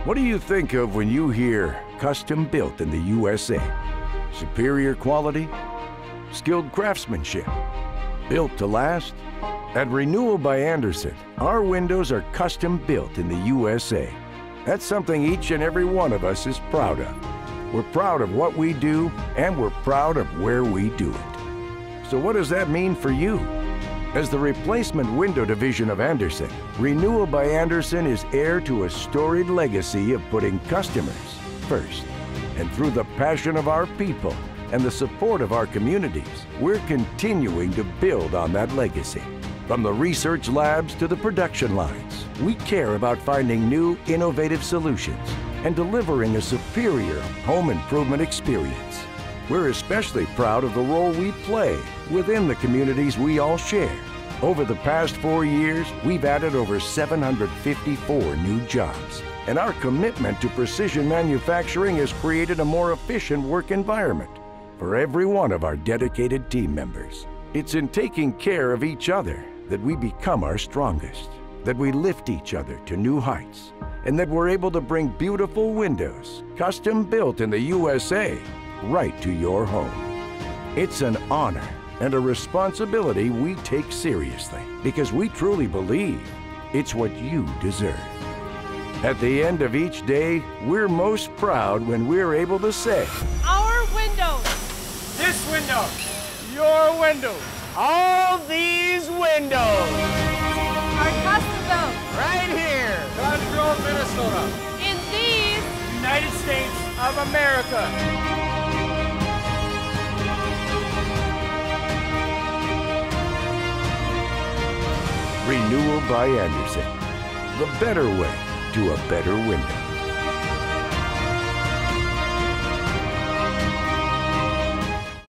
What do you think of when you hear custom built in the USA? Superior quality? Skilled craftsmanship? Built to last? At Renewal by Andersen, our windows are custom built in the USA. That's something each and every one of us is proud of. We're proud of what we do, and we're proud of where we do it. So what does that mean for you? As the replacement window division of Andersen, Renewal by Andersen is heir to a storied legacy of putting customers first. And through the passion of our people and the support of our communities, we're continuing to build on that legacy. From the research labs to the production lines, we care about finding new, innovative solutions and delivering a superior home improvement experience. We're especially proud of the role we play within the communities we all share. Over the past 4 years, we've added over 754 new jobs, and our commitment to precision manufacturing has created a more efficient work environment for every one of our dedicated team members. It's in taking care of each other that we become our strongest, that we lift each other to new heights, and that we're able to bring beautiful windows, custom built in the USA, right to your home. It's an honor and a responsibility we take seriously because we truly believe it's what you deserve. At the end of each day, we're most proud when we're able to say, our windows, this window, your window, all these windows are custom built right here, Control, Minnesota, in these United States of America. Renewal by Andersen, the better way to a better window.